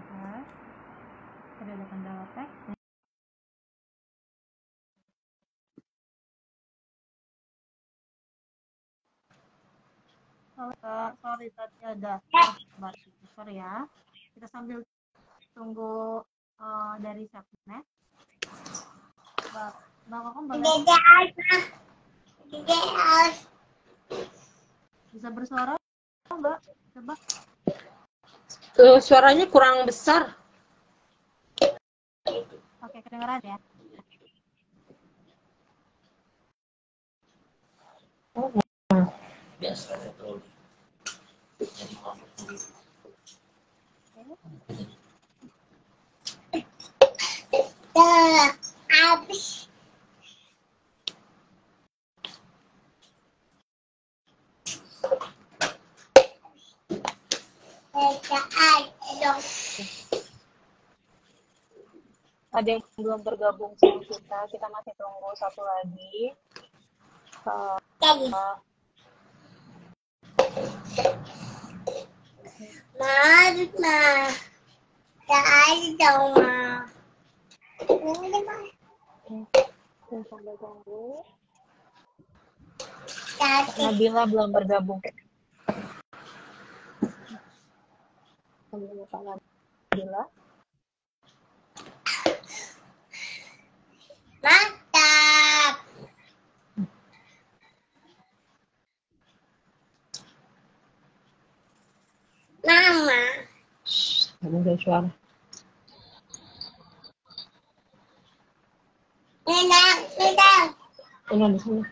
Sebentar. Ada kendala teks. Sorry tadi ada sorry ya. Kita sambil tunggu dari Syaknet. Mbak Kokom boleh bisa bersuara Mbak? Coba. Suaranya kurang besar. Oke, kedengeran ya? Biasanya terus. Habis. Ada yang belum bergabung sama kita masih tunggu satu lagi. Sambil tunggu. Nabila belum bergabung. Sambil Pak Nabila. Mantap. Mama. Ada suara. Tidak. Ini di sini.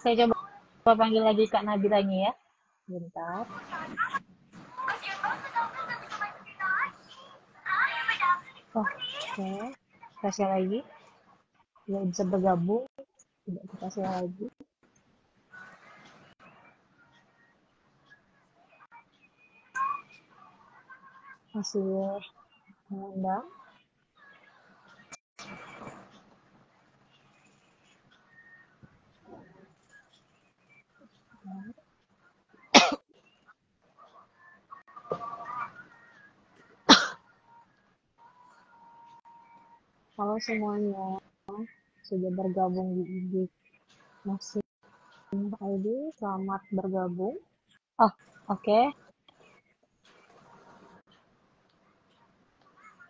Saya coba panggil lagi Kak Nabilanya ya. Bentar. Oke. Kasih lagi. Tidak bisa bergabung. Tidak dikasih lagi. Masih mengundang. Halo semuanya, sudah bergabung di IG masih ID, selamat bergabung. Oh, oke.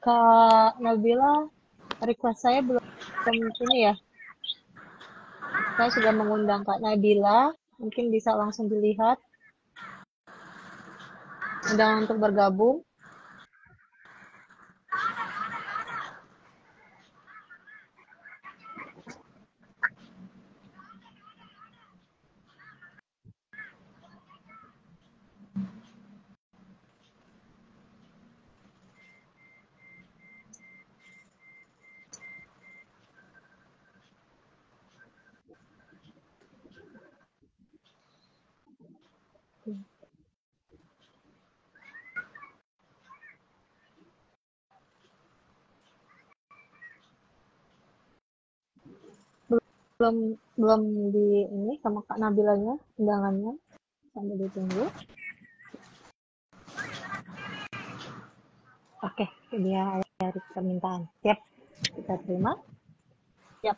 Kak Nabila, request saya belum ini ya. Saya sudah mengundang Kak Nabila, mungkin bisa langsung dilihat. Undangan untuk bergabung. Belum di ini sama Kak Nabilanya undangannya, sambil ditunggu. Oke, ini ya dari permintaan. Siap, kita terima. Siap.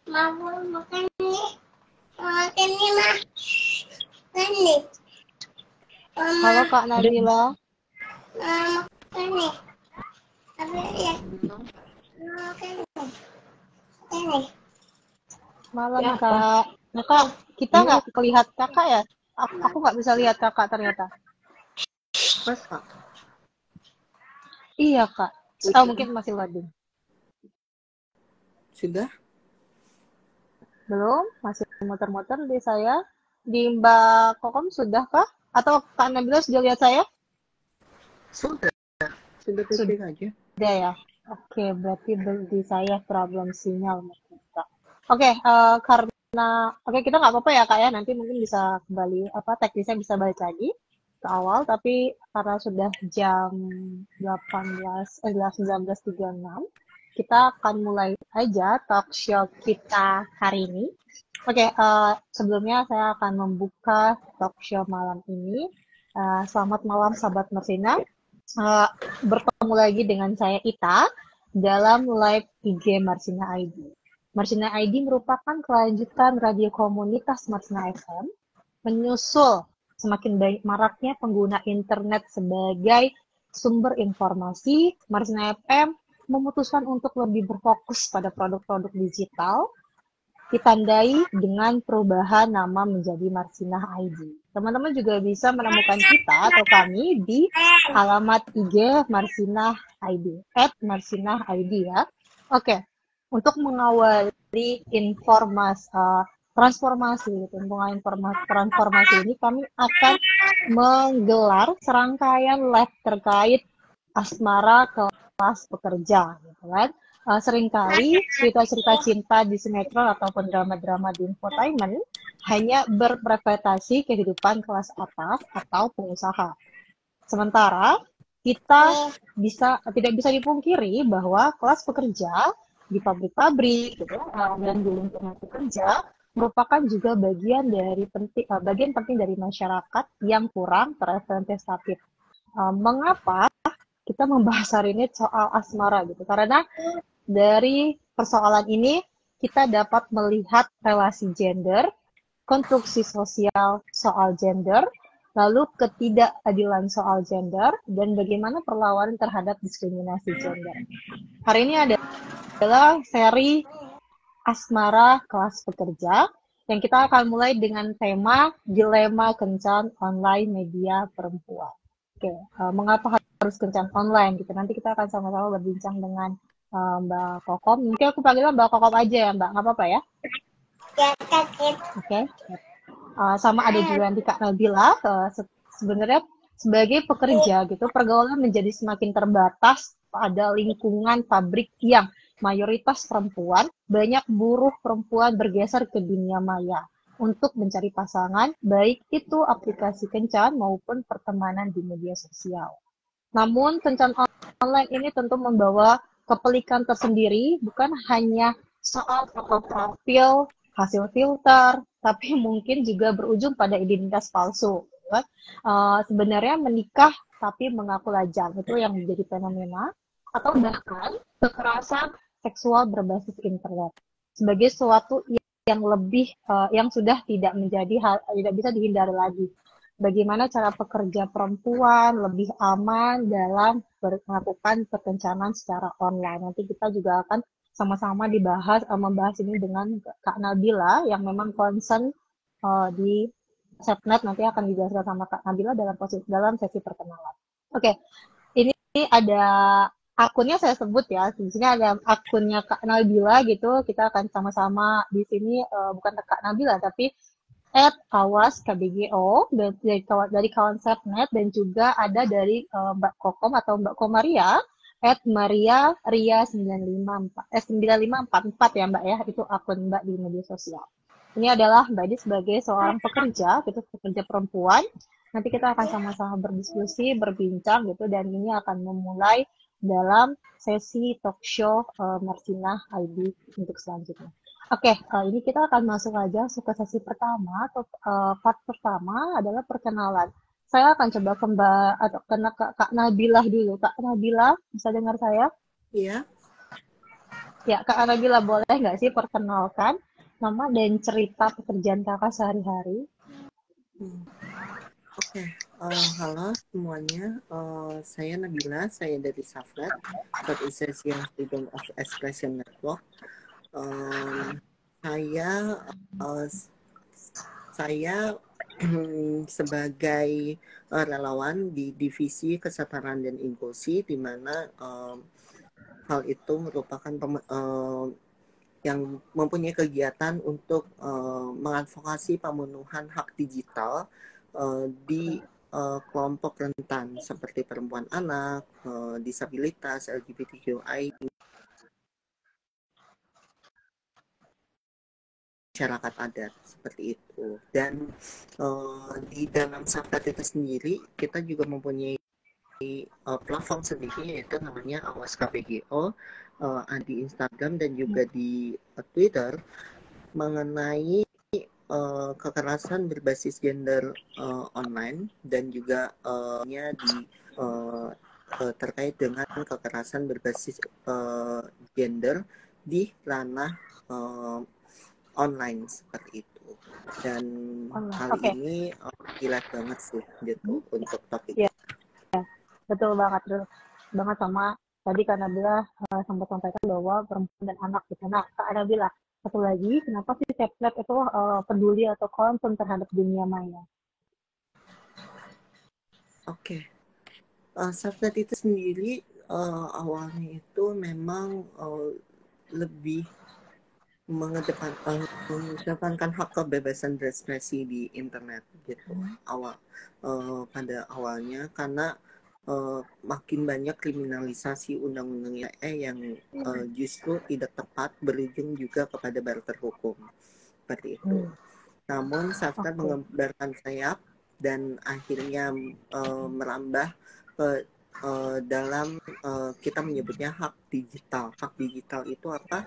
Mau makan nih. Makan nih, Ma. Makan nih. Halo Kak Nabila. Makan nih. Apa ya? Makan nih. Ini. Malam Ya, Kak. Nah, Kak, kita nggak kelihat Kakak ya? Aku nggak bisa lihat Kakak ternyata. Mas, Kak. Iya Kak. Oh, mungkin masih loading. Sudah? Belum, masih muter-muter di saya. Di Mbak Kokom sudah kah? Atau Kak Nabila sudah lihat saya? Sudah baik-baik aja. Sudah ya. Oke, berarti di saya problem sinyal. Oke, karena Oke, kita nggak apa-apa ya Kak ya, nanti mungkin bisa kembali, teknisnya bisa balik lagi ke awal, tapi karena sudah jam 19.36, kita akan mulai aja talk show kita hari ini. Oke, sebelumnya saya akan membuka talk show malam ini. Selamat malam sahabat Mersina. Bertemu lagi dengan saya Ita dalam live IG Marsina ID. Marsina ID merupakan kelanjutan radio komunitas Marsina FM, menyusul semakin banyak maraknya pengguna internet sebagai sumber informasi. Marsina FM memutuskan untuk lebih berfokus pada produk-produk digital, ditandai dengan perubahan nama menjadi Marsinah ID. Teman-teman juga bisa menemukan kita atau kami di alamat IG Marsinah ID, @marsinah_id ya. Oke, untuk mengawali transformasi ini, kami akan menggelar serangkaian live terkait asmara kelas pekerja, gitu kan. Seringkali cerita-cerita cinta di sinetron ataupun drama-drama di infotainment hanya berprestasi kehidupan kelas atas atau pengusaha. Sementara kita tidak bisa dipungkiri bahwa kelas pekerja di pabrik-pabrik gitu, dan di lingkungan pekerja merupakan juga bagian penting dari masyarakat yang kurang terrepresentatif. Mengapa kita membahas hari ini soal asmara gitu? Karena dari persoalan ini kita dapat melihat relasi gender, konstruksi sosial soal gender, lalu ketidakadilan soal gender, dan bagaimana perlawanan terhadap diskriminasi gender. Hari ini adalah seri asmara kelas pekerja, yang kita akan mulai dengan tema dilema kencan online media perempuan. Oke, mengapa harus kencan online gitu? Nanti kita akan sama-sama berbincang dengan Mbak Kokom. Mungkin aku panggilnya Mbak Kokom aja ya Mbak, nggak apa-apa ya? Oke. Sama ada juga nanti Kak Nabila. Sebenarnya sebagai pekerja gitu, pergaulan menjadi semakin terbatas pada lingkungan pabrik yang mayoritas perempuan. Banyak buruh perempuan bergeser ke dunia maya untuk mencari pasangan, baik itu aplikasi kencan maupun pertemanan di media sosial. Namun kencan online ini tentu membawa kepelikan tersendiri, bukan hanya soal foto profil, hasil filter, tapi mungkin juga berujung pada identitas palsu. Sebenarnya menikah tapi mengaku lajang, itu yang menjadi fenomena, atau bahkan kekerasan seksual berbasis internet sebagai sesuatu yang sudah tidak bisa dihindari lagi. Bagaimana cara pekerja perempuan lebih aman dalam melakukan perkencanan secara online. Nanti kita juga akan sama-sama membahas ini dengan Kak Nabila yang memang concern di Setnet. Nanti akan dijelaskan sama Kak Nabila dalam sesi perkenalan. Oke, ini ada akunnya saya sebut ya. Di sini ada akunnya Kak Nabila gitu. Kita akan sama-sama di sini bukan Kak Nabila tapi @awas_kbgo dari kawan Setnet, dan juga ada dari Mbak Kokom atau Mbak Komaria @maria_ria9544 ya Mbak ya, itu akun Mbak di media sosial. Ini adalah Mbak Di sebagai seorang pekerja perempuan. Nanti kita akan sama-sama berdiskusi, berbincang gitu, dan ini akan memulai dalam sesi talk show Marsinah ID untuk selanjutnya. Oke, ini kita akan masuk aja ke sesi pertama, atau part pertama adalah perkenalan. Saya akan coba ke Kak Nabila dulu. Kak Nabila, bisa dengar saya? Iya. Ya, Kak Nabila, boleh nggak sih perkenalkan nama dan cerita pekerjaan kakak sehari-hari? Oke. Halo semuanya. Saya Nabila, saya dari Saflet, Southeast Asian Freedom of Expression Network. Saya sebagai relawan di divisi kesetaraan dan inklusi, di mana hal itu merupakan yang mempunyai kegiatan untuk mengadvokasi pemenuhan hak digital di kelompok rentan seperti perempuan, anak, disabilitas, LGBTQI masyarakat adat seperti itu. Dan di dalam Saflat itu sendiri kita juga mempunyai platform sendiri, yaitu namanya Awas KPGO, di Instagram dan juga di Twitter, mengenai kekerasan berbasis gender online, dan juga terkait dengan kekerasan berbasis gender di ranah online seperti itu. Dan kali ini gila banget sih gitu untuk topiknya. Betul banget sama tadi Kak Nabila sempat sampaikan bahwa perempuan dan anak gitu. Nah, Kak Nabila, satu lagi, kenapa sih Saflat itu peduli atau concern terhadap dunia maya? Oke. Saflat itu sendiri awalnya itu memang lebih mengedepankan hak kebebasan berekspresi di internet gitu. Pada awalnya karena makin banyak kriminalisasi undang-undang ITE yang justru tidak tepat, berujung juga kepada barter hukum seperti itu. Namun Saflat mengembarkan sayap dan akhirnya merambah ke dalam kita menyebutnya hak digital. Hak digital itu apa?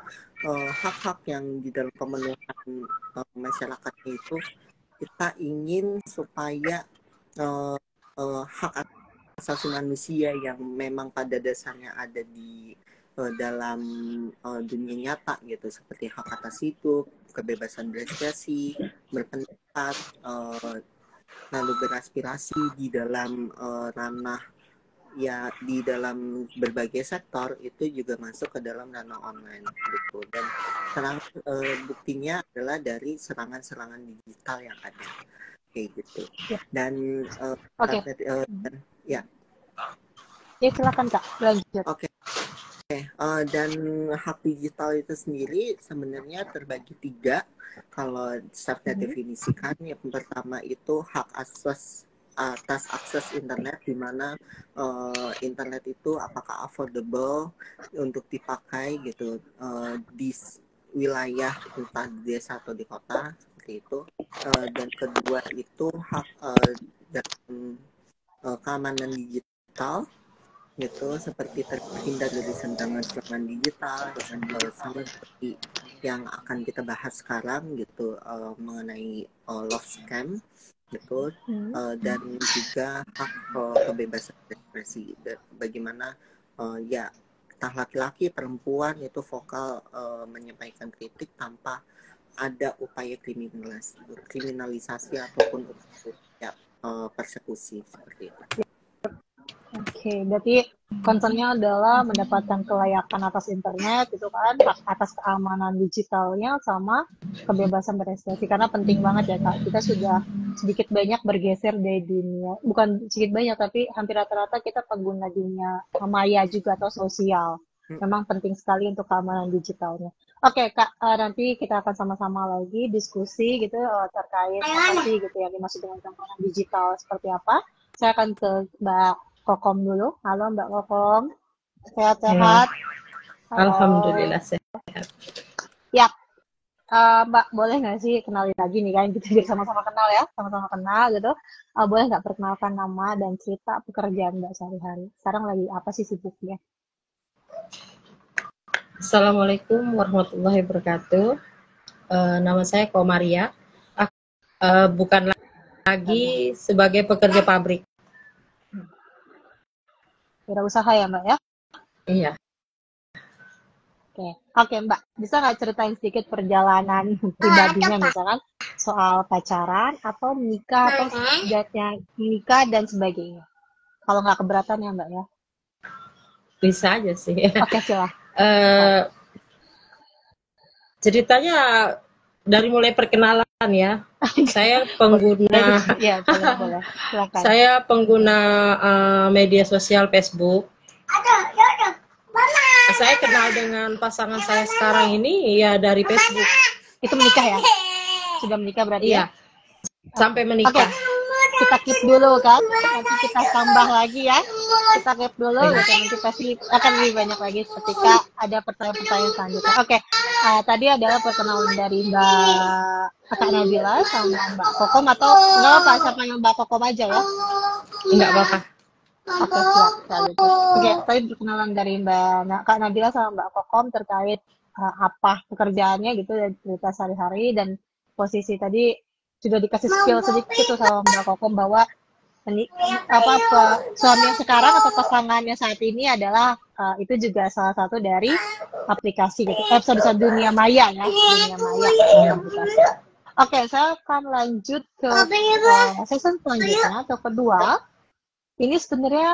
Hak-hak yang di dalam pemenuhan masyarakat itu kita ingin supaya hak asasi manusia yang memang pada dasarnya ada di dalam dunia nyata gitu, seperti hak atas hidup, kebebasan berekspresi, berpendapat, lalu beraspirasi di dalam ranah ya di dalam berbagai sektor, itu juga masuk ke dalam ranah online gitu. Dan buktinya adalah dari serangan-serangan digital yang ada kayak gitu. Dan ya silakan Kak, lanjut. Dan hak digital itu sendiri sebenarnya terbagi 3 kalau Saflat definisikan. Yang pertama itu hak atas akses internet, di mana internet itu apakah affordable untuk dipakai gitu di wilayah entah di desa atau di kota seperti itu. Dan kedua itu hak dalam keamanan digital gitu, seperti terhindar dari serangan digital, sama seperti yang akan kita bahas sekarang gitu, mengenai love scam gitu, dan juga hak kebebasan berekspresi, bagaimana entah laki-laki perempuan itu vokal menyampaikan kritik tanpa ada upaya kriminalisasi ataupun persekusi seperti itu. Oke, berarti concernnya adalah mendapatkan kelayakan atas internet gitu kan, hak atas keamanan digitalnya sama kebebasan berekspresi, karena penting banget ya Kak. Kita sudah sedikit banyak bergeser dari dunia, bukan sedikit banyak tapi hampir rata-rata kita pengguna dunia maya juga atau sosial. Memang penting sekali untuk keamanan digitalnya. Oke Kak, nanti kita akan sama-sama lagi diskusi gitu terkait apa sih gitu yang dimaksud dengan keamanan digital seperti apa. Saya akan ke Mbak Kokom dulu. Halo Mbak Kokom, sehat-sehat? Alhamdulillah sehat. Ya, Mbak boleh nggak sih kenalin lagi nih kan, gitu biar sama-sama kenal ya, sama-sama kenal gitu. Boleh nggak perkenalkan nama dan cerita pekerjaan Mbak sehari-hari? Sekarang lagi apa sih sibuknya? Assalamualaikum warahmatullahi wabarakatuh. Nama saya Komaria. Bukan lagi sebagai pekerja pabrik. Wirausaha ya Mbak ya? Iya. Oke Mbak, bisa nggak ceritain sedikit perjalanan pribadinya, misalkan soal pacaran atau menikah atau nikah dan sebagainya? Kalau nggak keberatan ya Mbak ya? Bisa aja sih. Oke, silahkan. Ceritanya dari mulai perkenalan ya. Saya pengguna boleh. Silakan. Saya pengguna media sosial Facebook. Saya kenal dengan pasangan saya sekarang ini ya dari Facebook. Itu menikah ya? Sudah menikah berarti ya? Sampai menikah. Kita keep dulu kan, nanti kita tambah lagi ya. Kita keep dulu, nanti pasti akan lebih banyak lagi ketika ada pertanyaan-pertanyaan selanjutnya. tadi adalah perkenalan dari Kak Nabila sama Mbak Kokom, atau nggak apa, saya panggil Mbak Kokom aja ya. Enggak apa-apa. Oke, siap. Kalau gitu. Oke, tadi perkenalan dari Kak Nabila sama Mbak Kokom terkait apa pekerjaannya gitu, dan cerita sehari-hari, dan posisi tadi sudah dikasih skill sedikit tuh sama Mbak Kokom bahwa suaminya sekarang atau pasangannya saat ini adalah itu juga salah satu dari aplikasi gitu. Dunia maya ya, dunia maya aplikasi. Oke, saya akan lanjut ke season selanjutnya atau kedua. Ini sebenarnya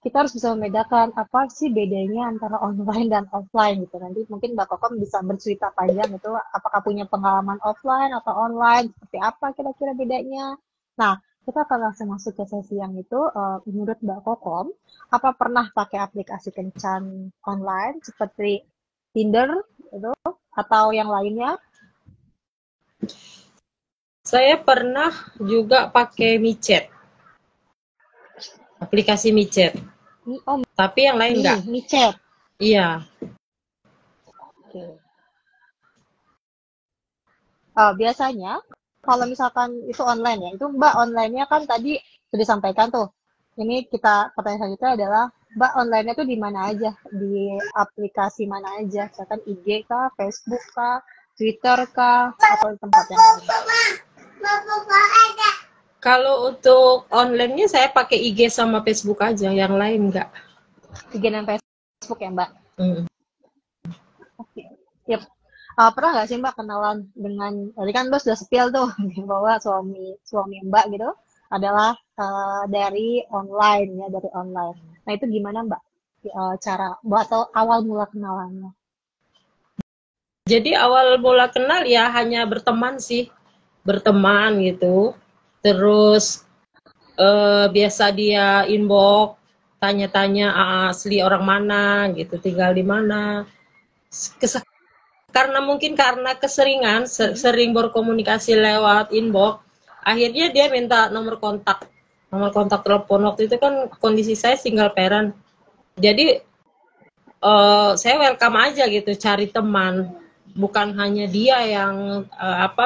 kita harus bisa membedakan apa sih bedanya antara online dan offline gitu. Nanti mungkin Mbak Kokom bisa bercerita panjang itu, apakah punya pengalaman offline atau online, seperti apa kira-kira bedanya. Nah, kita akan langsung masuk ke sesi yang itu. Menurut Mbak Kokom, apa pernah pakai aplikasi kencan online seperti Tinder itu atau yang lainnya? Saya pernah juga pakai micet. Aplikasi micet. Oh, Tapi yang lain enggak. Micet. Iya. Oke. Biasanya kalau misalkan itu online ya, itu Mbak online-nya kan tadi sudah disampaikan tuh. Ini pertanyaan selanjutnya adalah Mbak online-nya tuh di mana aja? Di aplikasi mana aja? Misalkan IG kah, Facebook kah, Twitter kah, atau di tempat yang lain? Kalau untuk online-nya saya pakai IG sama Facebook aja, yang lain enggak. IG dan Facebook ya Mbak? Oke. Yep. Pernah nggak sih Mbak kenalan dengan, tadi kan Mbak sudah spill tuh bahwa suami Mbak gitu adalah dari online ya, dari online. Nah itu gimana Mbak cara atau awal mula kenalannya? Jadi awal mula kenal ya hanya berteman sih, berteman gitu. Terus biasa dia inbox, tanya-tanya asli orang mana gitu, tinggal di mana. Karena keseringan, sering berkomunikasi lewat inbox, akhirnya dia minta nomor kontak telepon. Waktu itu kan kondisi saya single parent, jadi saya welcome aja gitu, cari teman, bukan hanya dia yang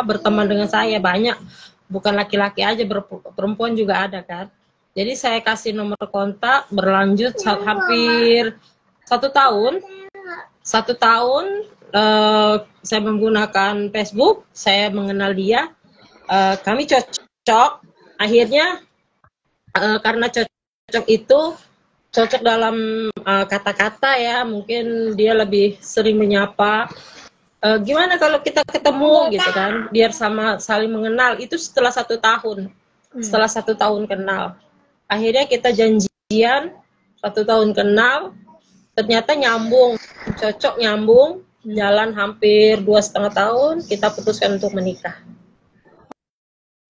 berteman dengan saya, banyak, bukan laki-laki aja, perempuan juga ada kan. Jadi saya kasih nomor kontak, berlanjut hampir 1 tahun. 1 tahun saya menggunakan Facebook, saya mengenal dia, kami cocok. Akhirnya karena cocok dalam kata-kata ya, mungkin dia lebih sering menyapa. Gimana kalau kita ketemu gitu kan, biar saling mengenal. Itu setelah 1 tahun, setelah 1 tahun kenal. Akhirnya kita janjian, 1 tahun kenal, ternyata nyambung, cocok, nyambung. Jalan hampir 2,5 tahun, kita putuskan untuk menikah.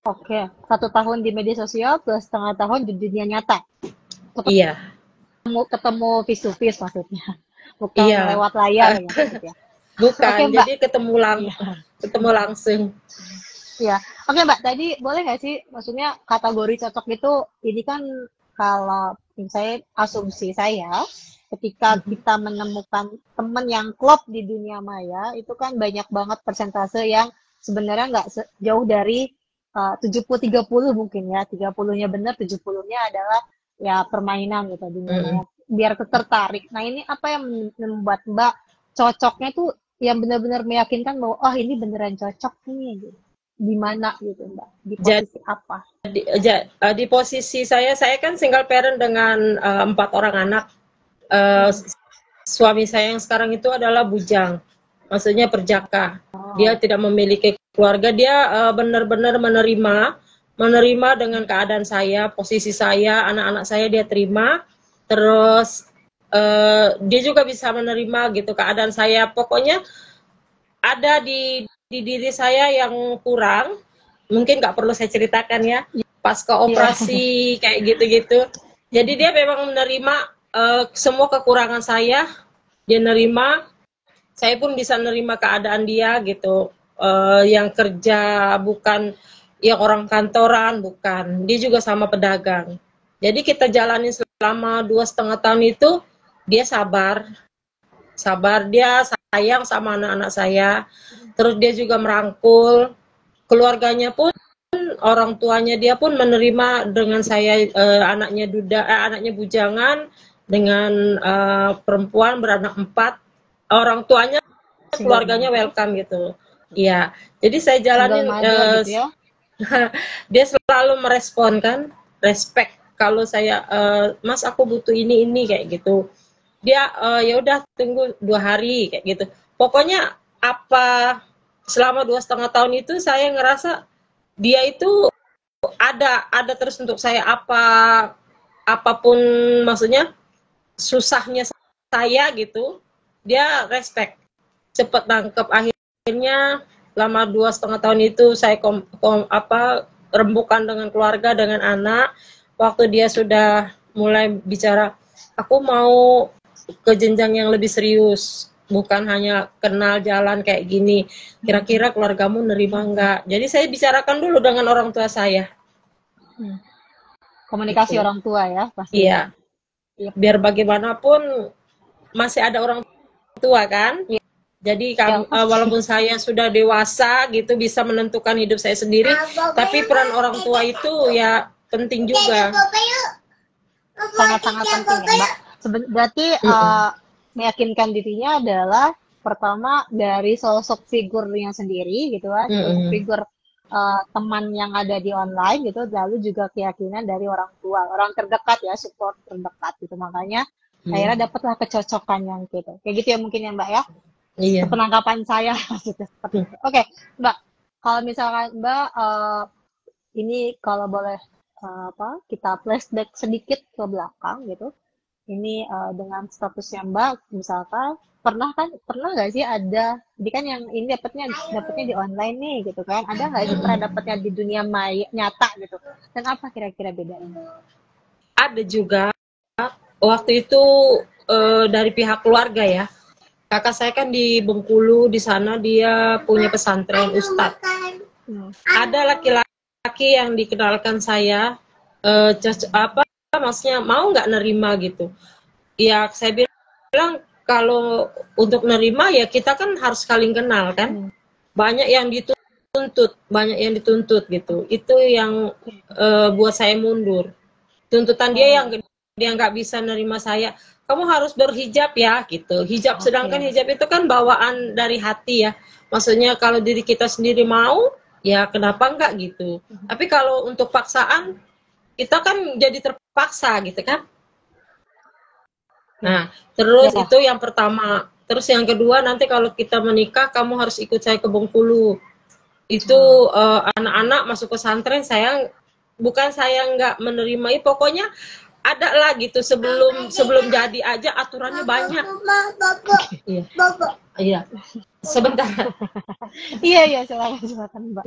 Oke, 1 tahun di media sosial, 2,5 tahun di dunia nyata. Iya. Ketemu face to face maksudnya, bukan lewat layar ya maksudnya. Bukan, Oke, jadi ketemu langsung. Iya. Oke Mbak, tadi boleh nggak sih, maksudnya kategori cocok itu, ini kan kalau misalnya asumsi saya, ketika kita menemukan teman yang klop di dunia maya, itu kan banyak banget persentase yang sebenarnya nggak jauh dari 70-30 mungkin ya, 30-nya benar, 70-nya adalah ya permainan gitu dunia maya, biar tertarik. Nah ini apa yang membuat Mbak cocoknya tuh yang benar-benar meyakinkan bahwa ini beneran cocok nih gitu. Di mana gitu Mbak? Di posisi apa? Di posisi saya kan single parent dengan 4 orang anak. Suami saya yang sekarang itu adalah bujang, maksudnya perjaka. Dia tidak memiliki keluarga. Dia benar-benar menerima dengan keadaan saya, posisi saya, anak-anak saya dia terima. Terus dia juga bisa menerima gitu keadaan saya. Pokoknya ada di diri saya yang kurang, mungkin nggak perlu saya ceritakan ya, pasca operasi kayak gitu-gitu. Jadi dia memang menerima semua kekurangan saya, dia nerima. Saya pun bisa nerima keadaan dia gitu. Yang kerja bukan yang orang kantoran, bukan. Dia juga sama pedagang. Jadi kita jalanin selama 2,5 tahun itu, dia sabar. Dia sayang sama anak-anak saya. Terus dia juga merangkul keluarganya pun, orang tuanya dia pun menerima dengan saya, anaknya bujangan dengan perempuan beranak 4, orang tuanya keluarganya welcome gitu. Iya, jadi saya jalanin gitu ya. dia selalu merespon kan, respect kalau saya Mas aku butuh ini kayak gitu. Dia ya udah tunggu 2 hari kayak gitu. Pokoknya apa selama 2,5 tahun itu saya ngerasa dia itu ada terus untuk saya, apapun maksudnya susahnya saya gitu, dia respect, cepet nangkep. Akhirnya lama 2,5 tahun itu saya rembukan dengan keluarga, dengan anak. Waktu dia sudah mulai bicara, aku mau ke jenjang yang lebih serius, bukan hanya kenal jalan kayak gini, kira-kira keluargamu nerima enggak. Jadi saya bicarakan dulu dengan orang tua saya. Komunikasi Gitu. orang tua ya pasti. Iya. Biar bagaimanapun masih ada orang tua kan. Jadi walaupun saya sudah dewasa gitu, bisa menentukan hidup saya sendiri, tapi peran orang tua itu ya penting juga. Sangat-sangat penting ya, Mbak. Berarti meyakinkan dirinya adalah pertama dari sosok figurnya sendiri gitu kan, sosok figur teman yang ada di online gitu, lalu juga keyakinan dari orang tua, orang terdekat ya, support terdekat gitu. Makanya akhirnya dapatlah kecocokan yang gitu. Kayak gitu ya mungkin ya Mbak ya. Iya. Penangkapan saya gitu seperti itu. Oke, Mbak. Kalau misalkan Mbak ini kalau boleh kita flashback sedikit ke belakang gitu. Ini dengan statusnya Mbak, misalkan pernah nggak sih ada, jadi kan yang ini dapatnya di online nih gitu kan, ada nggak sih pernah dapatnya di dunia maya nyata gitu, dan apa kira-kira bedanya? Ada juga waktu itu dari pihak keluarga ya, kakak saya kan di Bengkulu, di sana dia punya pesantren ustadz. Ada laki-laki yang dikenalkan saya, maksudnya mau nggak nerima gitu. Ya saya bilang kalau untuk nerima ya kita kan harus saling kenal kan. Banyak yang dituntut gitu. Itu yang buat saya mundur. Tuntutan dia yang dia nggak bisa nerima saya. Kamu harus berhijab ya gitu. Hijab, sedangkan hijab itu kan bawaan dari hati ya. Maksudnya kalau diri kita sendiri mau, ya kenapa enggak gitu. Tapi kalau untuk paksaan, kita kan jadi terpaksa gitu kan. Nah, terus itu yang pertama. Terus yang kedua, nanti kalau kita menikah, kamu harus ikut saya ke Bengkulu. Itu anak-anak masuk pesantren, bukan saya nggak menerima, pokoknya ada lah gitu, sebelum jadi aja aturannya banyak. Iya. Sebentar. Iya, silakan Mbak.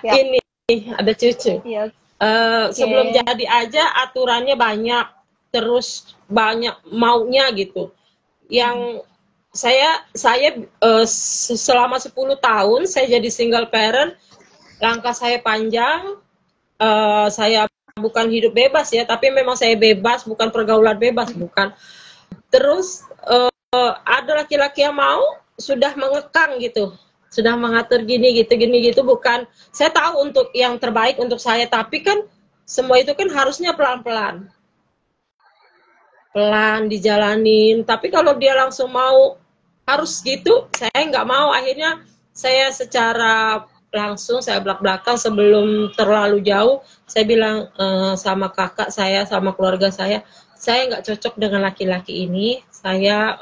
Ya. Ini ada cucu. Iya. Sebelum jadi aja aturannya banyak, terus banyak maunya gitu. Yang saya selama 10 tahun saya jadi single parent, langkah saya panjang. Saya bukan hidup bebas ya, tapi memang saya bebas, bukan pergaulan bebas, bukan. Terus ada laki-laki yang mau, sudah mengekang gitu, sudah mengatur gini gitu, bukan. Saya tahu untuk yang terbaik untuk saya, tapi kan semua itu kan harusnya pelan-pelan dijalanin. Tapi kalau dia langsung mau harus gitu, saya nggak mau. Akhirnya saya secara langsung, saya belak-belakan sebelum terlalu jauh, saya bilang sama kakak saya, sama keluarga saya nggak cocok dengan laki-laki ini, saya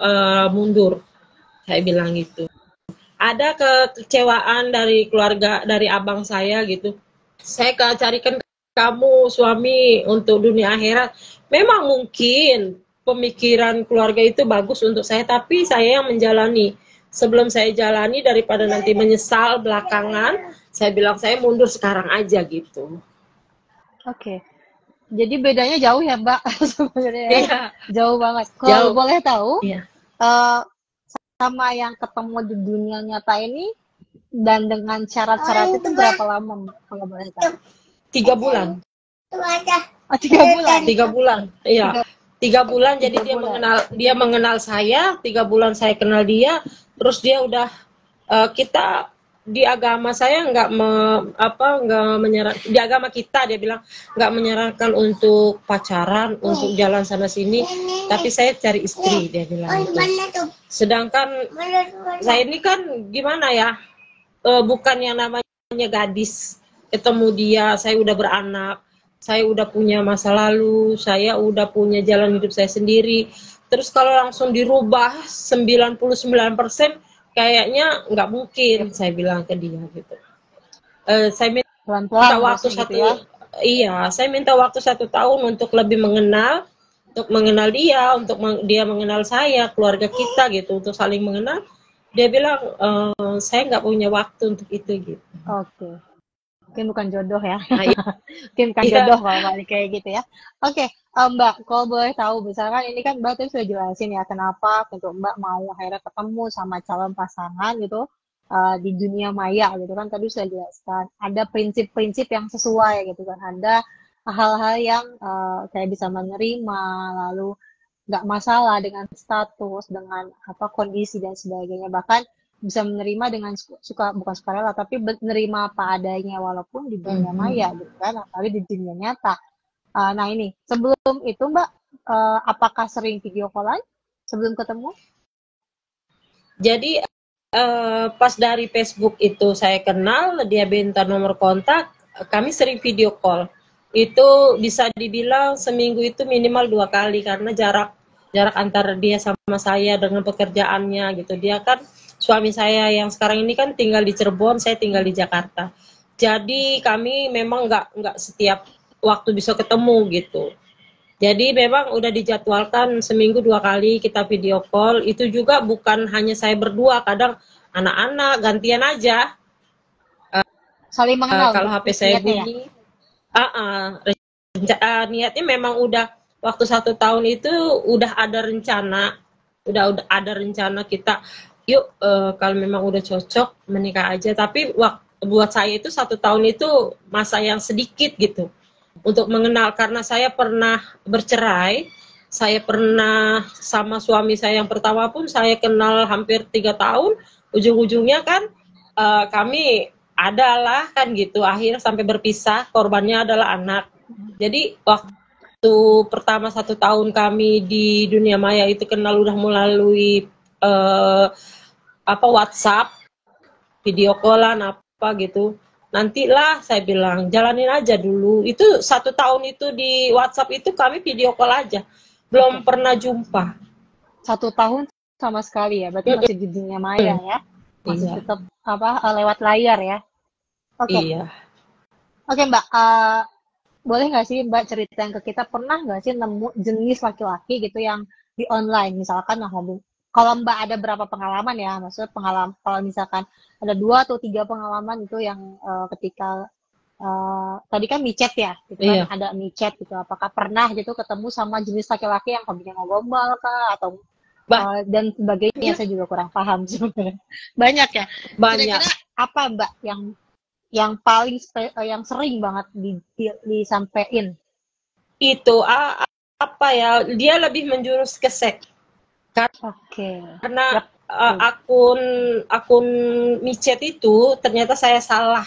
mundur. Saya bilang gitu. Ada kekecewaan dari keluarga, dari abang saya gitu. Saya carikan kamu suami untuk dunia akhirat. Memang mungkin pemikiran keluarga itu bagus untuk saya, tapi saya yang menjalani. Sebelum saya jalani, daripada nanti menyesal belakangan, saya bilang saya mundur sekarang aja gitu. Oke. Jadi bedanya jauh ya Mbak sebenarnya. Iya. Jauh banget. Kalau boleh tahu, sama yang ketemu di dunia nyata ini dan dengan syarat-syarat itu berapa lama kalau boleh tahu? 3 bulan. 3 bulan. 3 bulan. Iya. 3 bulan, jadi 3 bulan. dia mengenal saya, 3 bulan saya kenal dia, terus dia udah kita di agama saya nggak di agama kita dia bilang nggak menyarankan untuk pacaran, untuk jalan sana sini, tapi saya cari istri, dia bilang gitu. Sedangkan saya ini kan gimana ya, bukan yang namanya gadis, ketemu dia saya udah beranak, saya udah punya masa lalu, saya udah punya jalan hidup saya sendiri. Terus kalau langsung dirubah 99% kayaknya nggak mungkin, saya bilang ke dia gitu. Saya minta Pelan-pelan waktu harusnya satu, gitu ya. iya, saya minta waktu 1 tahun untuk lebih mengenal, untuk mengenal dia, untuk dia mengenal saya, keluarga kita gitu, untuk saling mengenal. Dia bilang saya nggak punya waktu untuk itu gitu. Oke. Mungkin bukan jodoh ya. Nah, iya. Mungkin bukan Iya. jodoh kalau balik kayak gitu ya. Oke, Mbak, kalau boleh tahu, misalkan ini kan Mbak tuh sudah jelasin ya kenapa untuk Mbak mau akhirnya ketemu sama calon pasangan gitu di dunia maya gitu kan, tadi sudah jelaskan. Ada prinsip-prinsip yang sesuai gitu kan. Ada hal-hal yang kayak bisa menerima, lalu nggak masalah dengan status, dengan apa kondisi dan sebagainya. Bahkan bisa menerima dengan suka bukan sukarela tapi menerima apa adanya walaupun di dunia maya gitu kan, apalagi di dunia nyata. Nah ini sebelum itu Mbak, apakah sering video callan sebelum ketemu? Jadi pas dari Facebook itu saya kenal, dia minta nomor kontak, kami sering video call. Itu bisa dibilang seminggu itu minimal 2 kali karena jarak antara dia sama saya dengan pekerjaannya gitu. Dia kan suami saya yang sekarang ini kan tinggal di Cirebon, saya tinggal di Jakarta. Jadi kami memang nggak setiap waktu bisa ketemu gitu. Jadi memang udah dijadwalkan seminggu 2 kali kita video call. Itu juga bukan hanya saya berdua, kadang anak-anak gantian aja. Saling mengenal Kalau HP saya niatnya ya? bunyi, niatnya memang udah waktu 1 tahun itu udah ada rencana, udah ada rencana kita, yuk kalau memang udah cocok menikah aja. Tapi buat saya itu 1 tahun itu masa yang sedikit gitu untuk mengenal, karena saya pernah bercerai, saya pernah sama suami saya yang pertama pun saya kenal hampir 3 tahun, ujung-ujungnya kan kami adalah kan gitu, akhirnya sampai berpisah, korbannya adalah anak. Jadi waktu pertama 1 tahun kami di dunia maya itu kenal udah melalui WhatsApp, video callan apa gitu. Nantilah saya bilang jalanin aja dulu. Itu 1 tahun itu di WhatsApp itu kami video call aja, belum pernah jumpa. 1 tahun sama sekali ya, berarti masih di dunia maya ya, masih tetap lewat layar ya. Oke. Iya. Oke Mbak, boleh nggak sih Mbak ceritain ke kita, pernah nggak sih nemu jenis laki-laki gitu yang di online, misalkan yang hobi. Kalau Mbak ada berapa pengalaman ya, maksudnya pengalaman kalau misalkan ada 2 atau 3 pengalaman itu yang ketika tadi kan micet ya, gitu kan, ada micet gitu. Apakah pernah gitu ketemu sama jenis laki-laki yang hobinya ngobrol kah atau dan sebagainya? Saya juga kurang paham sebenarnya. Banyak ya. Banyak. Kira-kira apa Mbak yang paling yang sering banget disampaikan? Itu apa ya? Dia lebih menjurus ke seks. Karena akun micet itu ternyata saya salah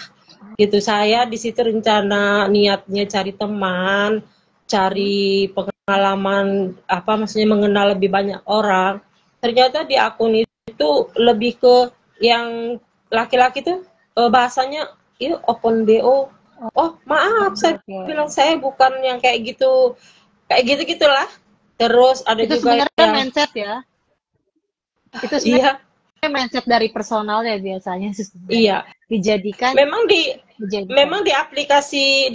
gitu. Saya di situ rencana niatnya cari teman, cari pengalaman, maksudnya mengenal lebih banyak orang. Ternyata di akun itu lebih ke yang laki-laki tuh bahasanya open BO. Oh maaf, saya bilang saya bukan yang kayak gitulah. Terus ada itu juga sebenarnya mindset ya. Itu sebenarnya mindset dari personalnya biasanya. Iya. Dijadikan. Memang di aplikasi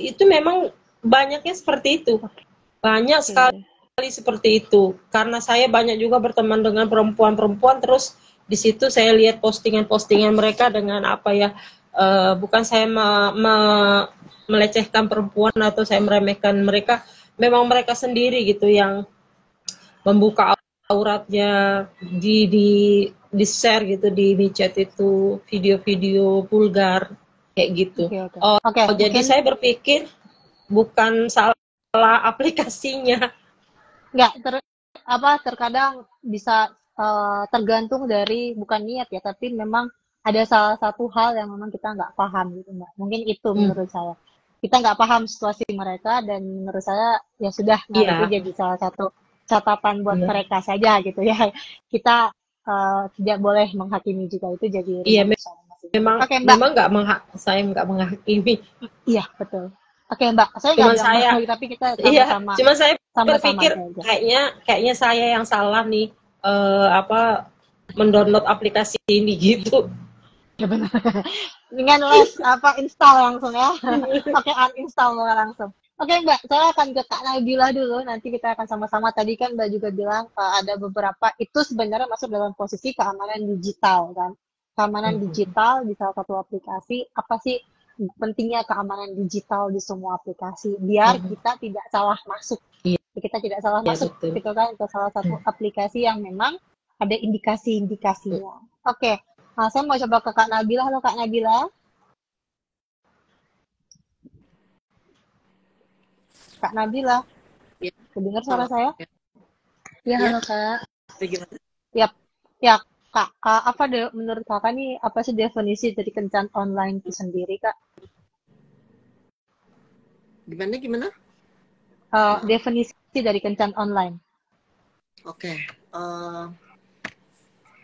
itu memang banyaknya seperti itu. Banyak sekali seperti itu. Karena saya banyak juga berteman dengan perempuan-perempuan, terus di situ saya lihat postingan-postingan mereka dengan bukan saya melecehkan perempuan atau saya meremehkan mereka. Memang mereka sendiri gitu yang membuka auratnya di share gitu di chat itu, video-video vulgar kayak gitu. Jadi saya berpikir bukan salah masalah aplikasinya. Nggak terkadang bisa tergantung dari bukan niat ya, tapi memang ada salah satu hal yang memang kita nggak paham gitu Mbak. Mungkin itu menurut saya. Kita nggak paham situasi mereka dan menurut saya ya sudah, nah itu Iya, jadi salah satu catatan buat iya, mereka saja gitu ya. Kita tidak boleh menghakimi juga, itu jadi iya. rumah tangga masing-masing. Memang Oke Mbak, memang saya nggak menghakimi. iya betul. Oke Mbak, saya nggak Cuman bilang saya, Mbak, tapi kita iya, sama-sama cuman saya sama-sama berpikir saja. kayaknya saya yang salah nih, mendownload aplikasi ini gitu. Ya benar. Dengan install langsung ya. Oke, uninstall langsung. Oke Mbak, saya akan ke Kak Nabila dulu. Nanti kita akan sama-sama. Tadi kan Mbak juga bilang ada beberapa itu sebenarnya masuk dalam posisi keamanan digital kan. Keamanan digital di salah satu aplikasi. Apa sih pentingnya keamanan digital di semua aplikasi? Biar kita tidak salah masuk. Iya, Kita tidak salah iya masuk betul. gitu kan ke salah satu aplikasi yang memang ada indikasi-indikasinya. Oke. Nah, saya mau coba ke Kak Nabila. Halo Kak Nabila. Kak Nabila, Ya, kedengar suara halo. saya? Ya, Ya, halo Kak. gimana? Ya, ya Kak, menurut Kakak nih apa sih definisi dari kencan online itu sendiri, Kak? Gimana? Definisi dari kencan online. Oke.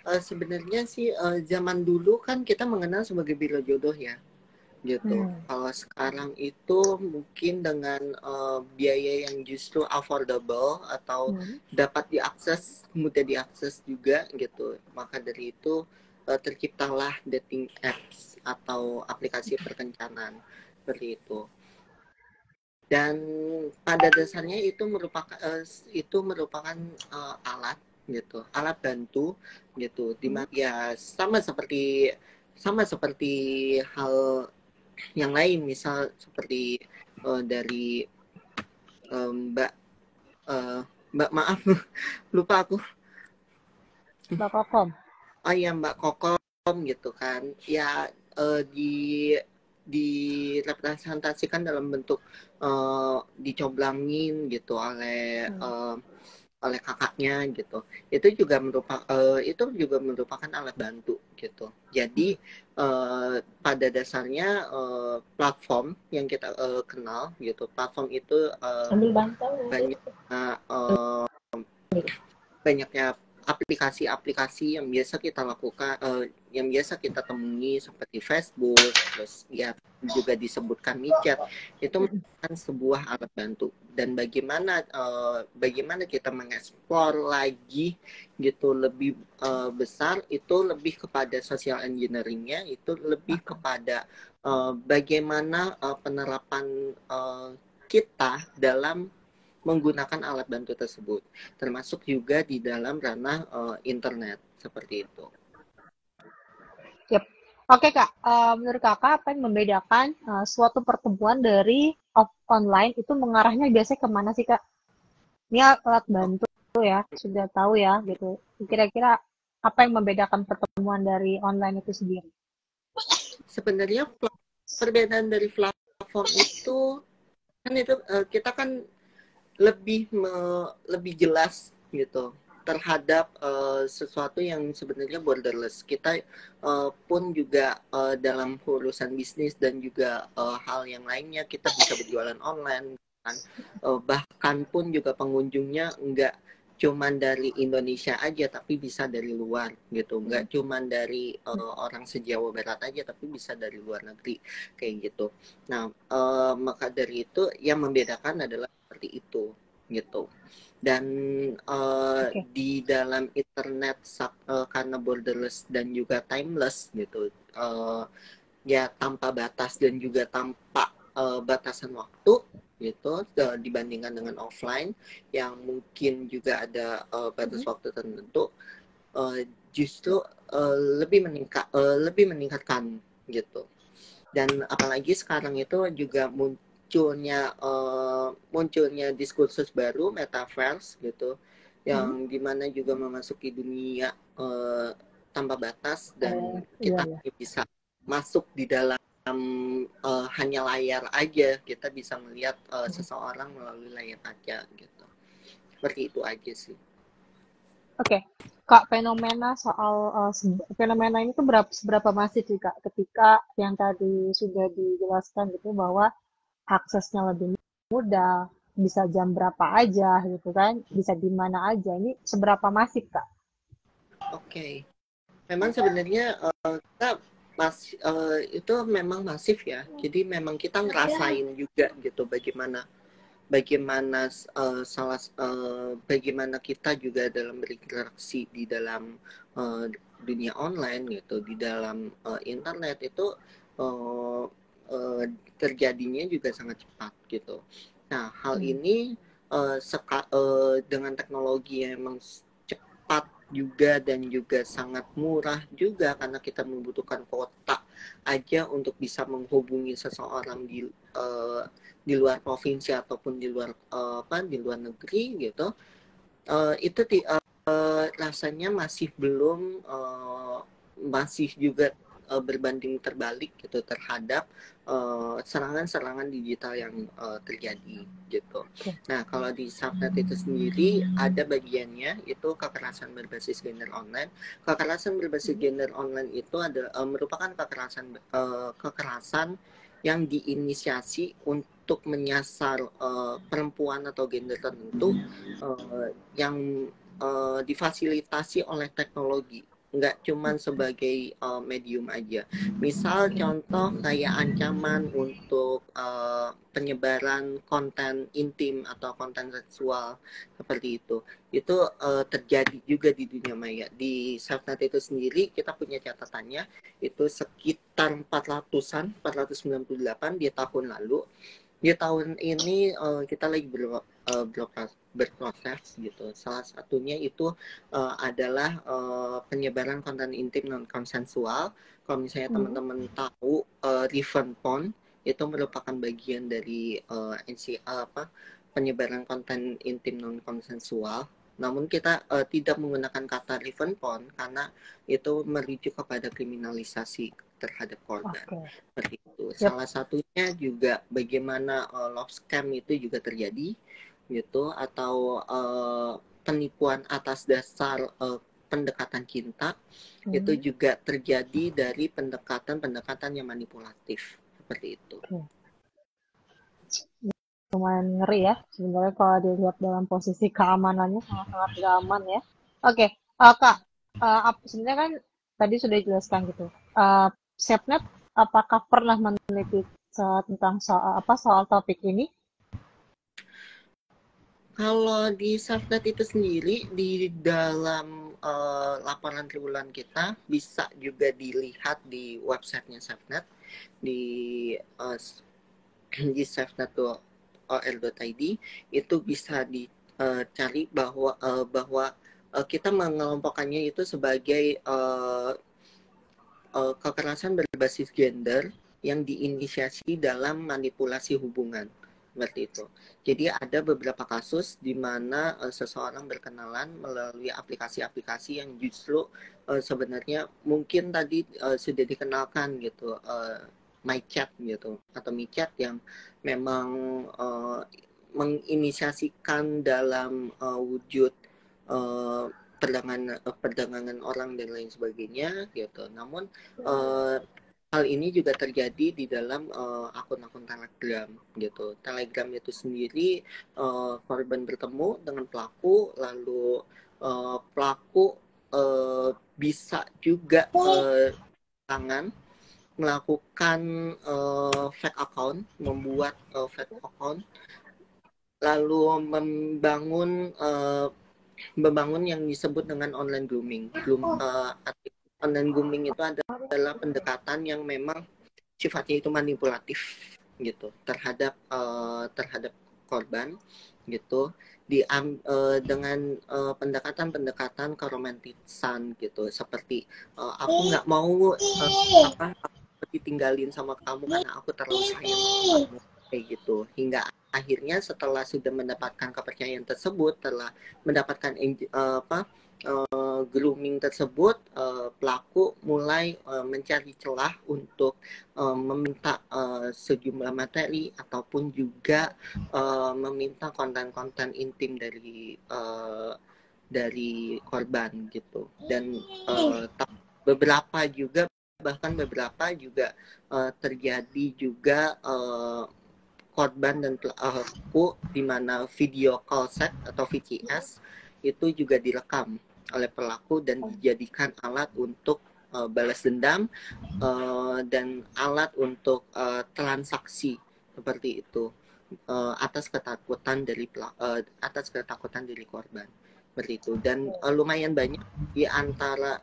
Sebenarnya sih zaman dulu kan kita mengenal sebagai biro jodoh ya, gitu. Kalau sekarang itu mungkin dengan biaya yang justru affordable atau dapat diakses, mudah diakses juga gitu. Maka dari itu terciptalah dating apps atau aplikasi perkencanan seperti itu. Dan pada dasarnya itu merupakan alat gitu, alat bantu gitu, dimana ya sama seperti hal yang lain, misal seperti dari Mbak Mbak maaf lupa aku. Mbak Kokom. Oh iya, Mbak Kokom gitu kan ya, direpresentasikan dalam bentuk dicoblangin gitu oleh kakaknya gitu. Itu juga merupakan alat bantu gitu. Jadi pada dasarnya platform yang kita kenal gitu, platform itu Ambil bantal. banyak banyaknya aplikasi-aplikasi yang biasa kita lakukan, yang biasa kita temui seperti Facebook, terus ya juga disebutkan micet, itu merupakan sebuah alat bantu. Dan bagaimana kita mengeksplor lagi gitu lebih besar, itu lebih kepada social engineering-nya, itu lebih kepada bagaimana penerapan kita dalam menggunakan alat bantu tersebut, termasuk juga di dalam ranah internet seperti itu. Yep. Oke Kak, menurut Kakak apa yang membedakan suatu pertemuan dari online itu mengarahnya biasanya kemana sih Kak? Ini alat bantu ya, sudah tahu ya gitu. Kira-kira apa yang membedakan pertemuan dari online itu sendiri? Sebenarnya perbedaan dari platform itu kan kita kan lebih jelas gitu terhadap sesuatu yang sebenarnya borderless. Kita pun juga dalam urusan bisnis dan juga hal yang lainnya kita bisa berjualan online kan. Bahkan pun juga pengunjungnya nggak cuman dari Indonesia aja tapi bisa dari luar gitu, nggak cuman dari orang se-Jawa Barat aja tapi bisa dari luar negeri kayak gitu. Nah maka dari itu yang membedakan adalah seperti itu gitu. Dan di dalam internet karena borderless dan juga timeless gitu, ya tanpa batas dan juga tanpa batasan waktu gitu, dibandingkan dengan offline yang mungkin juga ada batas waktu tertentu, justru lebih meningkatkan gitu. Dan apalagi sekarang itu juga munculnya diskursus baru metaverse gitu, yang dimana juga memasuki dunia tanpa batas dan kita bisa masuk di dalam hanya layar aja, kita bisa melihat seseorang melalui layar kaca gitu. Seperti itu aja sih. Oke, Kak, fenomena soal fenomena ini tuh seberapa masif sih Kak, ketika yang tadi sudah dijelaskan gitu bahwa aksesnya lebih mudah, bisa jam berapa aja gitu kan, bisa di mana aja. Ini seberapa masif Kak? Oke. Memang sebenarnya kita itu memang masif ya. Jadi memang kita ngerasain juga gitu bagaimana bagaimana kita juga dalam berinteraksi di dalam dunia online gitu, di dalam internet itu terjadinya juga sangat cepat gitu. Nah, hal ini dengan teknologi yang memang cepat juga dan juga sangat murah juga, karena kita membutuhkan kuota aja untuk bisa menghubungi seseorang di luar provinsi ataupun di luar di luar negeri gitu, itu rasanya masih belum masih juga berbanding terbalik gitu terhadap serangan-serangan digital yang terjadi gitu. Nah, kalau di Subnet itu sendiri ada bagiannya itu kekerasan berbasis gender online. Kekerasan berbasis gender online itu merupakan kekerasan yang diinisiasi untuk menyasar perempuan atau gender tertentu yang difasilitasi oleh teknologi, nggak cuman sebagai medium aja. Misal contoh kayak ancaman untuk penyebaran konten intim atau konten seksual seperti itu terjadi juga di dunia maya. Di Subnet itu sendiri kita punya catatannya itu sekitar 498 di tahun lalu. Di tahun ini kita lagi berproses gitu. Salah satunya itu adalah penyebaran konten intim non konsensual. Kalau misalnya teman-teman tahu Revenge Porn itu merupakan bagian dari penyebaran konten intim non konsensual. Namun kita tidak menggunakan kata revenge porn karena itu merujuk kepada kriminalisasi terhadap korban. Seperti itu. Salah satunya juga bagaimana love scam itu juga terjadi gitu, atau penipuan atas dasar pendekatan cinta itu juga terjadi dari pendekatan yang manipulatif seperti itu. Lumayan ngeri ya sebenarnya kalau dilihat dalam posisi keamanannya sangat-sangat gak aman ya. Oke, Kak, sebenarnya kan tadi sudah dijelaskan gitu. Subnet apakah pernah meneliti tentang soal topik ini? Kalau di Subnet itu sendiri di dalam laporan triwulan kita bisa juga dilihat di websitenya Subnet di subnet.or.id itu bisa dicari bahwa kita mengelompokkannya itu sebagai kekerasan berbasis gender yang diinisiasi dalam manipulasi hubungan seperti itu. Jadi ada beberapa kasus di mana seseorang berkenalan melalui aplikasi-aplikasi yang justru sebenarnya mungkin tadi sudah dikenalkan gitu, MyChat gitu atau MiChat yang memang menginisiasikan dalam wujud perdagangan orang dan lain sebagainya gitu. Namun hal ini juga terjadi di dalam akun-akun Telegram gitu. Telegram itu sendiri korban bertemu dengan pelaku, lalu pelaku bisa juga melakukan fake account, membuat fake account, lalu membangun yang disebut dengan online grooming. Online grooming itu adalah pendekatan yang memang sifatnya itu manipulatif gitu terhadap korban gitu, dengan pendekatan keromantisan gitu, seperti aku nggak mau ditinggalin sama kamu karena aku terlalu sayang sama kamu, kayak gitu. Hingga akhirnya setelah sudah mendapatkan kepercayaan tersebut, telah mendapatkan grooming tersebut, pelaku mulai mencari celah untuk meminta sejumlah materi ataupun juga meminta konten-konten intim dari korban gitu. Dan beberapa juga terjadi juga korban dan pelaku di mana video call set atau VCS itu juga direkam oleh pelaku dan dijadikan alat untuk balas dendam dan alat untuk transaksi seperti itu atas ketakutan dari korban seperti itu. Dan lumayan banyak di antara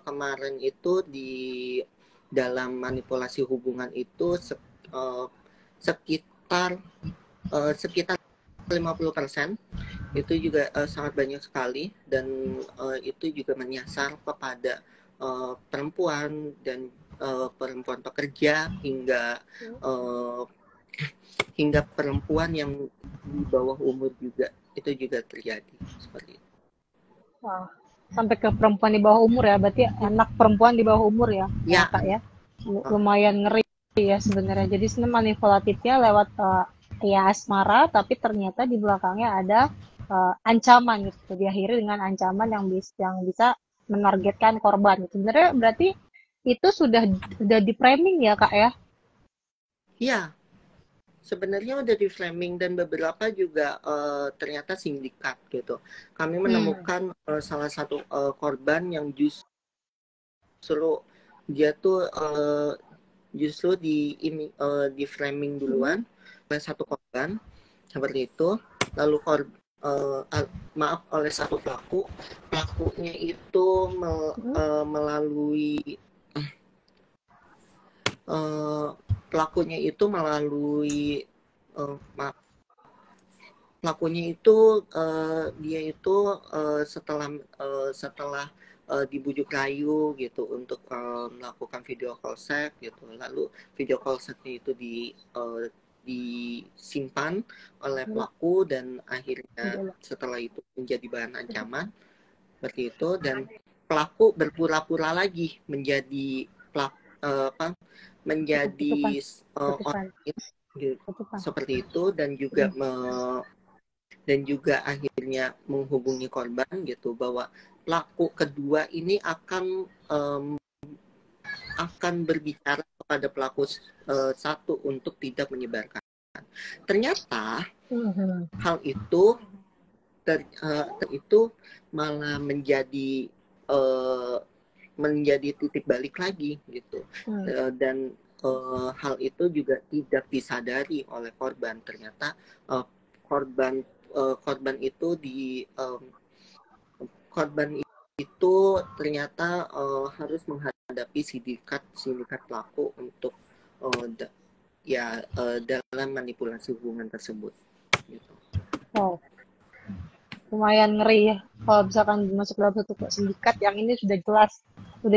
kemarin itu di dalam manipulasi hubungan itu sekitar 50% itu juga sangat banyak sekali, dan itu juga menyasar kepada perempuan dan perempuan pekerja hingga perempuan yang di bawah umur juga, itu juga terjadi seperti itu. Wah, sampai ke perempuan di bawah umur ya, berarti anak perempuan di bawah umur ya, Ya. Kak ya. Lumayan ngeri ya sebenarnya. Jadi sebenarnya manipulatifnya lewat ya asmara, tapi ternyata di belakangnya ada ancaman gitu. Diakhiri dengan ancaman yang bisa menargetkan korban. Sebenarnya berarti itu sudah di framing ya Kak ya? Iya. Sebenarnya udah di framing, dan beberapa juga ternyata sindikat gitu. Kami menemukan salah satu korban yang justru dia tuh justru di framing duluan oleh satu korban seperti itu, lalu oleh satu pelakunya itu melalui dia itu setelah dibujuk rayu gitu untuk melakukan video call sex gitu, lalu video call sexnya itu disimpan oleh pelaku, dan akhirnya setelah itu menjadi bahan ancaman seperti itu, dan pelaku berpura-pura lagi menjadi orang seperti itu, dan juga akhirnya menghubungi korban gitu, bahwa pelaku kedua ini akan berbicara kepada pelaku satu untuk tidak menyebarkan. Ternyata hal itu malah menjadi titik balik lagi gitu, dan hal itu juga tidak disadari oleh korban. Ternyata korban itu ternyata harus menghadapi sindikat pelaku untuk dalam manipulasi hubungan tersebut gitu. Wow, lumayan ngeri ya kalau misalkan masuk dalam satu sindikat yang ini sudah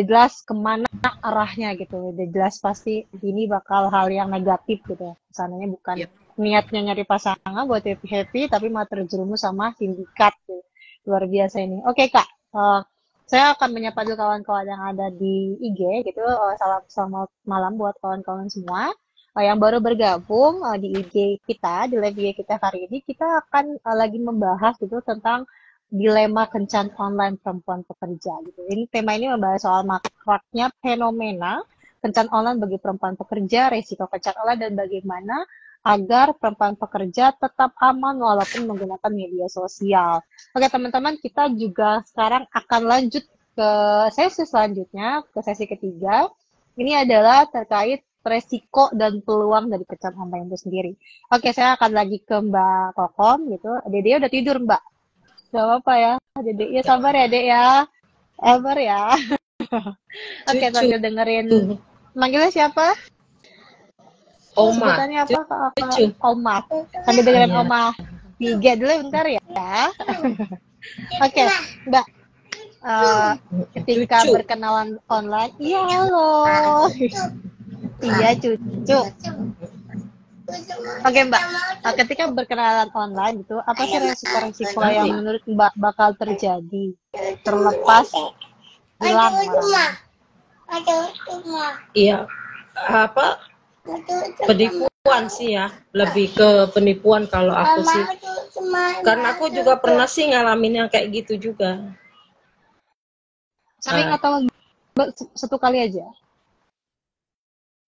jelas kemana arahnya gitu, udah jelas pasti ini bakal hal yang negatif gitu. Kesannya bukan niatnya nyari pasangan buat happy, tapi malah terjerumus sama sindikat gitu. Luar biasa ini. Oke Kak, saya akan menyapa dulu kawan-kawan yang ada di IG gitu. Salam selamat malam buat kawan-kawan semua yang baru bergabung di IG kita, di live IG kita hari ini. Kita akan lagi membahas gitu tentang dilema kencan online perempuan pekerja gitu. Ini tema ini membahas soal maraknya fenomena kencan online bagi perempuan pekerja, resiko kencan online, dan bagaimana agar perempuan pekerja tetap aman walaupun menggunakan media sosial. Oke teman-teman, kita juga sekarang akan lanjut ke sesi selanjutnya, ke sesi ketiga. Ini adalah terkait resiko dan peluang dari kencan online itu sendiri. Oke, saya akan lagi ke Mbak Kokom gitu. Dede udah tidur Mbak? Gak apa-apa ya, Dede. Ya sabar ya Dek ya. Sabar ya. Oke, sambil dengerin. Manggilnya siapa? Oma. Sebutannya apa? Oma. Sambil dengerin Oma. Tiga dulu bentar ya. Oke, Mbak. Ketika berkenalan online, iya halo. Iya cucu. Oke Mbak, ketika berkenalan online itu apa sih resiko-resiko yang menurut Mbak bakal terjadi terlepas hilang orangnya. Iya, apa penipuan sih ya, lebih ke penipuan kalau aku sih, karena aku juga pernah sih ngalamin yang kayak gitu juga. Sering atau satu kali aja?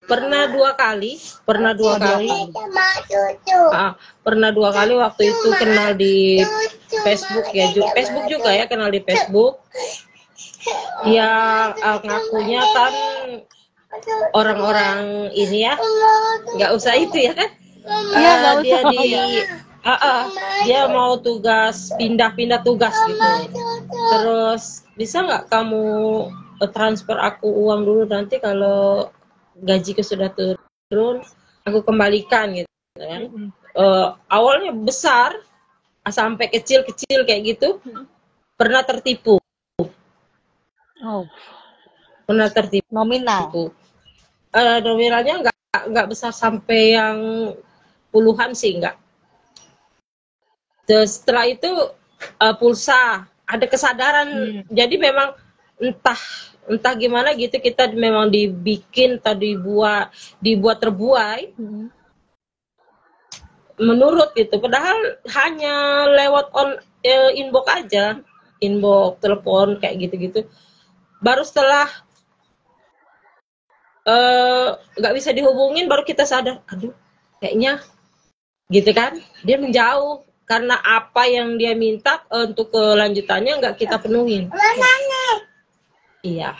Pernah dua kali, pernah dua kali waktu itu kenal di Facebook ya, Facebook juga ya, kenal di Facebook. Ya ngakunya kan orang-orang ini ya, nggak usah itu ya kan. Iya, nggak Dia usah. di dia mau tugas, pindah tugas gitu. Terus bisa nggak kamu transfer aku uang dulu, nanti kalau gajiku sudah turun aku kembalikan gitu kan. Awalnya besar sampai kecil-kecil kayak gitu. Pernah tertipu. Oh, Pernah tertipu. nominal. Nominalnya nggak besar sampai yang puluhan sih, nggak. Terus setelah itu pulsa, ada kesadaran. Jadi memang entah gimana gitu, kita memang dibikin atau dibuat terbuai menurut gitu. Padahal hanya lewat inbox aja, inbox, telepon kayak gitu-gitu. Baru setelah nggak bisa dihubungin baru kita sadar, aduh kayaknya gitu kan, dia menjauh karena apa yang dia minta untuk kelanjutannya nggak kita penuhin. Iya,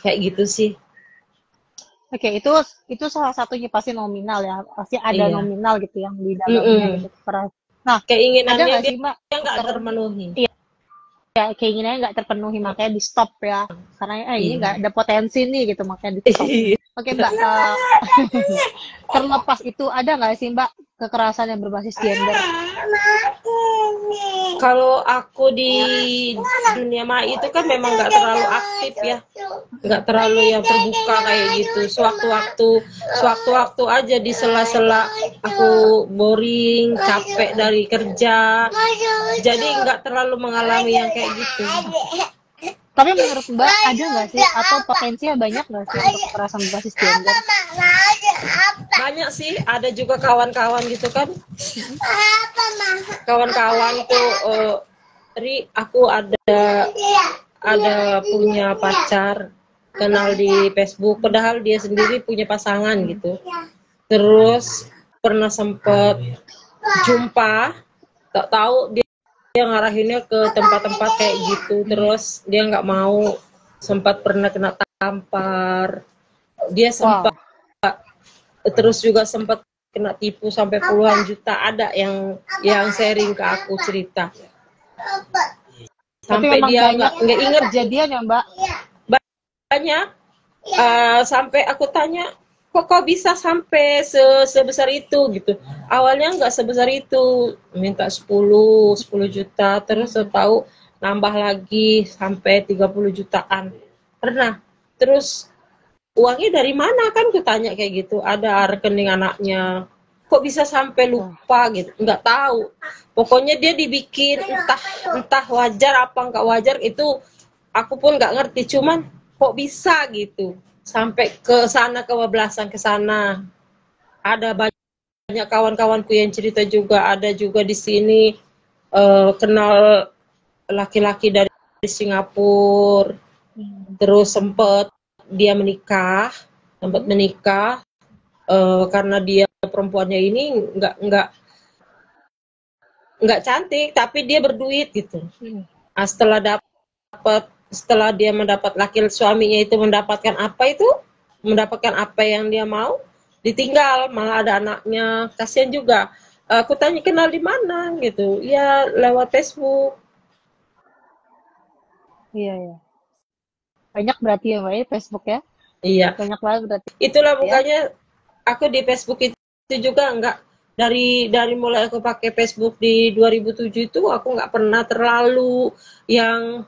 kayak gitu sih. Oke, itu salah satunya pasti nominal ya, pasti ada Iya. nominal gitu yang di dalamnya gitu. Nah, Keinginannya ada nggak sih Mbak nggak terpenuhi. Iya. Ya, keinginannya nggak terpenuhi, makanya di stop ya, karena ini nggak ada potensi nih gitu, makanya di stop. Oke Mbak, terlepas itu ada nggak sih Mbak kekerasan yang berbasis gender? Kalau aku di dunia maya itu kan memang nggak terlalu aktif ya, nggak terlalu yang terbuka kayak gitu. Sewaktu-waktu aja di sela-sela aku boring, capek dari kerja, jadi nggak terlalu mengalami yang kayak gitu. Tapi menurut Mbak ada nggak sih, atau potensinya banyak nggak sih untuk kekerasan berbasis gender? Banyak sih, ada juga kawan-kawan gitu kan. Kawan-kawanku, Ri, aku ada punya pacar, kenal di Facebook, padahal dia sendiri punya pasangan gitu. Terus pernah sempet jumpa, tak tahu dia ngarahinnya ke tempat-tempat kayak gitu. Terus dia nggak mau, sempat pernah kena tampar, dia sempat terus juga sempat kena tipu sampai puluhan juta. Ada yang sharing ke aku cerita sampai dia nggak inget kejadian ya Mbak. Banyak. Sampai aku tanya, kok bisa sampai sebesar itu gitu. Awalnya nggak sebesar itu, minta 10 juta, terus tahu nambah lagi sampai 30 jutaan. Pernah. Terus uangnya dari mana kan kutanya kayak gitu. Ada rekening anaknya. Kok bisa sampai lupa gitu, nggak tahu. Pokoknya dia dibikin, entah wajar apa nggak wajar, itu aku pun nggak ngerti. Cuman kok bisa gitu sampai ke sana, kebablasan ke sana. Ada banyak kawan-kawanku yang cerita juga. Ada juga di sini kenal laki-laki dari Singapura. Terus sempat dia menikah, karena dia perempuannya ini nggak cantik, tapi dia berduit gitu. Nah, setelah dia suaminya itu mendapatkan apa yang dia mau, ditinggal, malah ada anaknya. Kasihan juga. Aku tanya, kenal di mana gitu? Ya lewat Facebook. Iya. Banyak berarti ya Mbak ya Facebook ya? Iya. Banyak banget berarti. Itulah makanya aku di Facebook itu juga nggak, dari mulai aku pakai Facebook di 2007 itu aku nggak pernah terlalu yang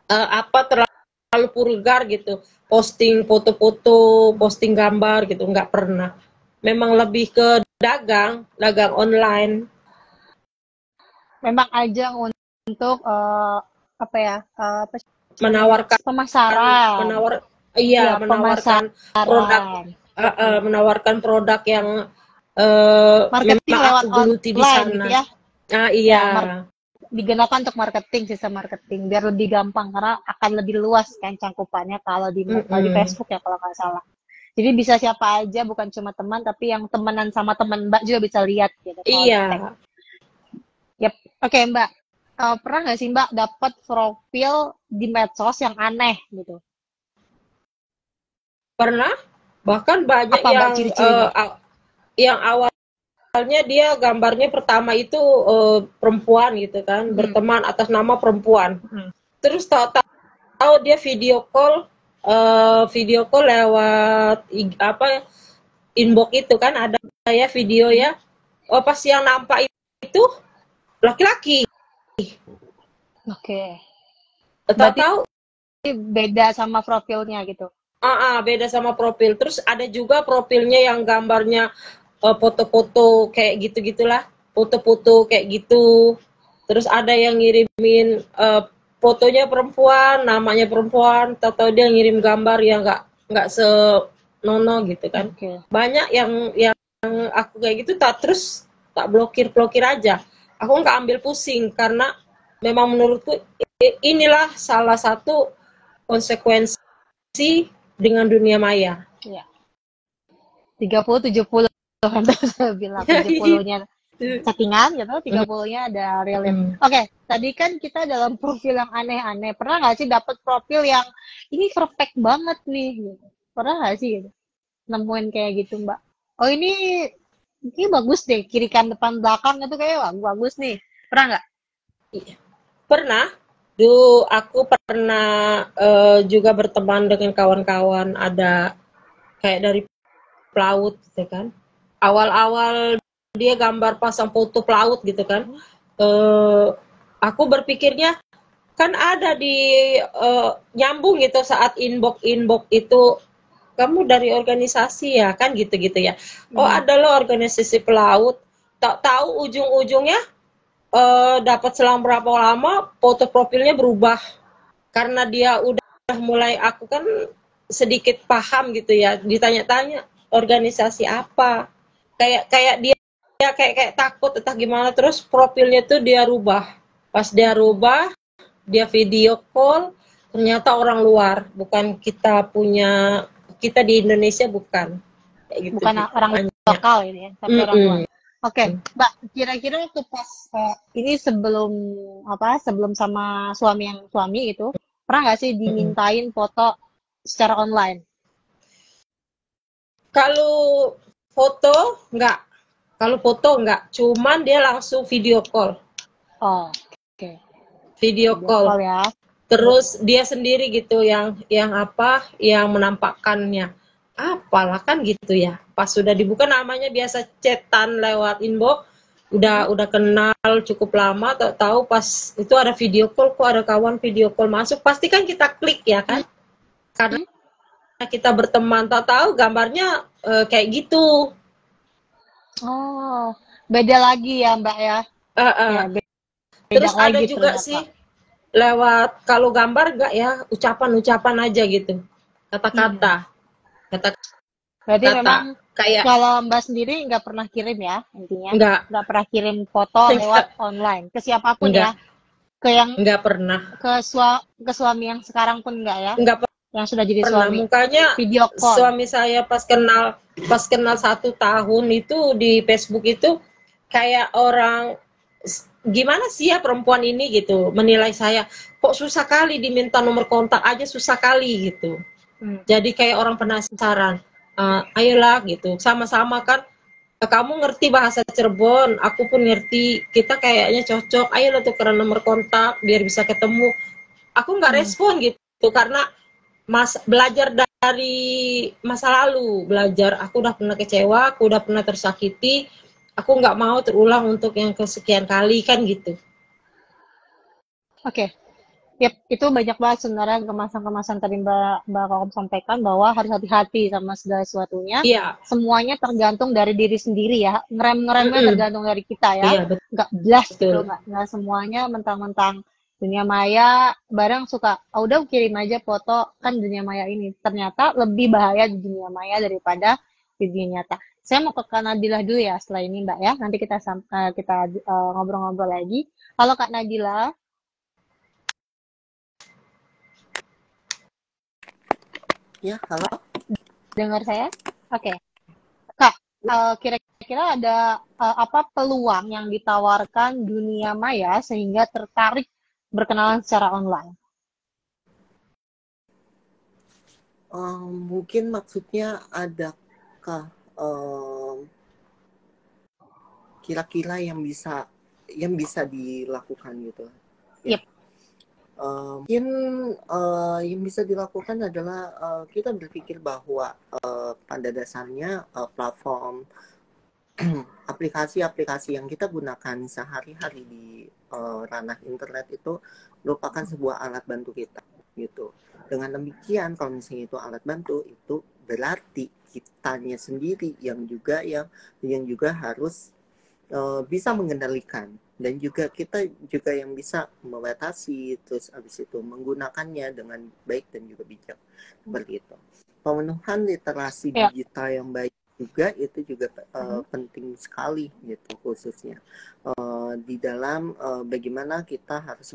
terlalu vulgar gitu, posting foto-foto, posting gambar gitu, nggak pernah. Memang lebih ke dagang online. Memang ajang untuk apa ya? Apa sih? Menawarkan Pemasaran. Iya, menawarkan produk pemasaran. menawarkan produk yang Marketing memang lewat aku geluti di online sana. gitu ya. Ah iya. Digunakan untuk marketing, sistem marketing biar lebih gampang karena akan lebih luas kan cangkupannya kalau di Facebook ya kalau nggak salah. Jadi bisa siapa aja, bukan cuma teman, tapi yang temenan sama teman Mbak juga bisa lihat gitu. Iya. Yep. Oke, Mbak. Pernah nggak sih Mbak dapat profil di medsos yang aneh gitu? Pernah. Bahkan banyak Apa Mbak ciri-cirinya? yang awalnya dia gambarnya pertama itu perempuan gitu kan, berteman atas nama perempuan. Terus tahu dia video call lewat inbox itu kan ada ya video ya. Oh pas yang nampak itu laki-laki. Oke. Berarti tahu beda sama profilnya gitu. Beda sama profil. Terus ada juga profilnya yang gambarnya foto-foto kayak gitu-gitulah. Foto-foto kayak gitu. Terus ada yang ngirimin fotonya perempuan, namanya perempuan, tahu dia ngirim gambar yang nggak senono gitu kan. Okay. Banyak yang aku kayak gitu terus tak blokir aja. Aku nggak ambil pusing karena memang menurutku inilah salah satu konsekuensi dengan dunia maya. Iya. 30-70 kan saya bilang 70-nya chattingan gitu, 30-nya ada realnya. Oke, tadi kan kita dalam profil yang aneh-aneh. Pernah nggak sih dapat profil yang ini perfect banget nih? Gitu. Pernah nggak sih gitu? Nemuin kayak gitu Mbak? Oh ini bagus deh, kiri kan depan belakang itu kayak bagus nih. Pernah nggak? Iya. Pernah. Aku pernah juga berteman dengan kawan-kawan ada kayak dari pelaut gitu kan. Awal-awal dia gambar pasang foto pelaut gitu kan. Aku berpikirnya kan ada di nyambung gitu saat inbox itu kamu dari organisasi ya kan gitu-gitu ya. Oh ada loh organisasi pelaut. Tak tahu ujung-ujungnya dapat selang berapa lama foto profilnya berubah karena dia udah mulai aku kan sedikit paham gitu ya ditanya-tanya organisasi apa kayak dia kayak takut entah gimana terus profilnya tuh dia rubah pas dia rubah dia video call ternyata orang luar bukan kita di Indonesia bukan kayak gitu bukan orang lokal ini ya tapi orang luar. Oke, Mbak, kira-kira waktu pas ini sebelum sama suami itu, pernah nggak sih dimintain foto secara online? Kalau foto enggak, cuman dia langsung video call. Oh, oke. Video call ya. Terus dia sendiri gitu yang menampakkannya. Apalah kan gitu ya. Pas sudah dibuka namanya biasa chatan lewat inbox, udah kenal cukup lama, tahu pas itu ada video call, kok ada kawan video call masuk, pasti kan kita klik ya kan. Karena kita berteman, tahu gambarnya kayak gitu. Oh, beda lagi ya Mbak ya. Beda terus ada juga ternyata. Sih lewat kalau gambar enggak ya ucapan aja gitu, kata-kata. Berarti memang kayak kalau Mbak sendiri nggak pernah kirim ya intinya? Nggak pernah kirim foto lewat online ke siapapun ya? Ke yang nggak pernah. Ke suami yang sekarang pun nggak ya? Nggak yang sudah jadi pernah. Suami. Mukanya video call. Suami saya pas kenal 1 tahun itu di Facebook itu kayak orang gimana sih ya perempuan ini gitu menilai saya kok susah kali diminta nomor kontak aja susah kali gitu. Jadi kayak orang penasaran, ayolah gitu, sama-sama kan, kamu ngerti bahasa Cirebon, aku pun ngerti, kita kayaknya cocok, ayolah tukeran nomor kontak biar bisa ketemu. Aku nggak respon gitu karena belajar dari masa lalu, aku udah pernah kecewa, aku udah pernah tersakiti, aku nggak mau terulang untuk yang kesekian kali kan gitu. Oke. Yep, itu banyak banget sebenarnya kemasan-kemasan tadi Mbak Kokom sampaikan bahwa harus hati-hati sama segala sesuatunya. Iya. Semuanya tergantung dari diri sendiri ya. Ngeremnya tergantung dari kita ya. Iya, nggak blast gitu, nggak semuanya mentang-mentang Dunia maya bareng suka, udah kirim aja foto, kan dunia maya ini. Ternyata lebih bahaya di dunia maya daripada di dunia nyata. Saya mau ke Kak Nabila dulu ya setelah ini Mbak ya. Nanti kita ngobrol-ngobrol lagi. Halo Kak Nabila, Ya, halo. dengar saya? Oke. Kak, kira-kira ada apa peluang yang ditawarkan dunia maya sehingga tertarik berkenalan secara online? Mungkin maksudnya adakah kira-kira yang bisa dilakukan gitu ya. Yep. Mungkin yang bisa dilakukan adalah kita berpikir bahwa pada dasarnya platform aplikasi-aplikasi yang kita gunakan sehari-hari di ranah internet itu merupakan sebuah alat bantu kita gitu. Dengan demikian kalau misalnya itu alat bantu, itu berarti kitanya sendiri yang juga harus bisa mengendalikan, dan juga kita juga yang bisa membatasi, terus habis itu menggunakannya dengan baik dan juga bijak seperti itu. Pemenuhan literasi Ya. digital yang baik juga itu juga penting sekali gitu, khususnya di dalam bagaimana kita harus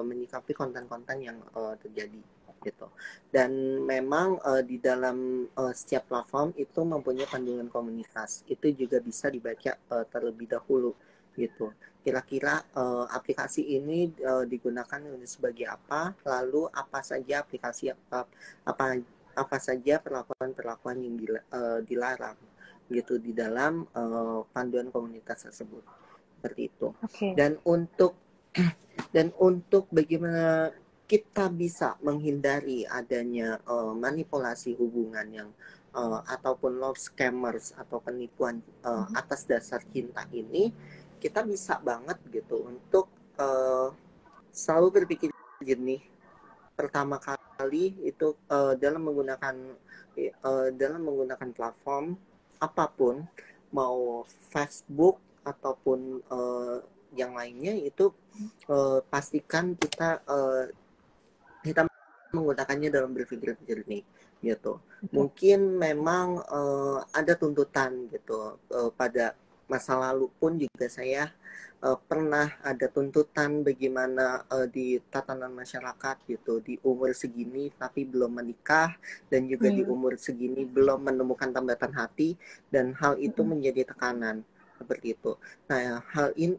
menyikapi konten-konten yang terjadi gitu. Dan memang di dalam setiap platform itu mempunyai panduan komunitas, itu juga bisa dibaca terlebih dahulu gitu. Kira-kira aplikasi ini digunakan sebagai apa, lalu apa saja apa saja perlakuan-perlakuan yang dilarang gitu di dalam panduan komunitas tersebut, seperti itu. Oke. Dan untuk bagaimana kita bisa menghindari adanya manipulasi hubungan yang ataupun love scammers atau penipuan atas dasar cinta ini, kita bisa banget gitu untuk selalu berpikir jernih. Pertama kali itu dalam menggunakan platform apapun, mau Facebook ataupun yang lainnya, itu pastikan kita menggunakannya dalam berpikir jernih gitu. Mungkin memang ada tuntutan gitu. Pada masa lalu pun juga saya pernah ada tuntutan bagaimana di tatanan masyarakat gitu, di umur segini tapi belum menikah, dan juga di umur segini belum menemukan tambatan hati, dan hal itu menjadi tekanan seperti itu. Nah, hal ini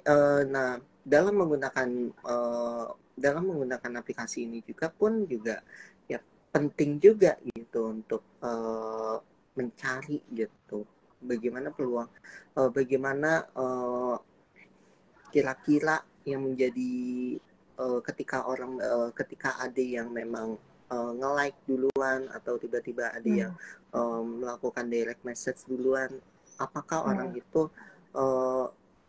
dalam menggunakan aplikasi ini juga ya penting juga gitu untuk mencari gitu bagaimana peluang, bagaimana kira-kira yang menjadi ketika ada yang memang nge-like duluan, atau tiba-tiba ada yang melakukan direct message duluan, apakah orang itu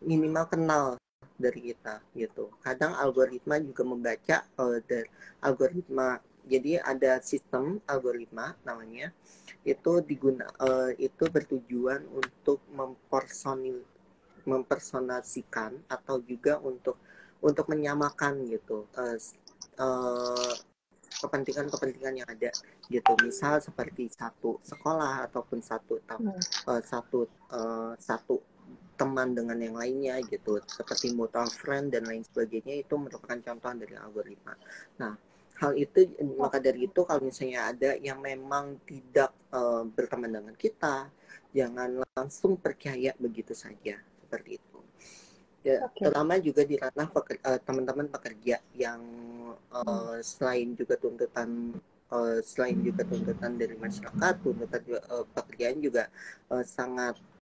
minimal kenal dari kita gitu. Kadang algoritma juga membaca dari algoritma. Jadi ada sistem algoritma namanya, itu itu bertujuan untuk mempersonasikan atau juga untuk menyamakan gitu kepentingan yang ada gitu. Misal seperti satu sekolah ataupun satu teman dengan yang lainnya gitu, seperti mutual friend dan lain sebagainya, itu merupakan contoh dari algoritma. Nah, hal itu, maka dari itu kalau misalnya ada yang memang tidak berteman dengan kita, jangan langsung percaya begitu saja, seperti itu. Ya, terutama juga di ranah teman-teman pekerja yang selain juga tuntutan dari masyarakat, tuntutan pekerjaan juga sangat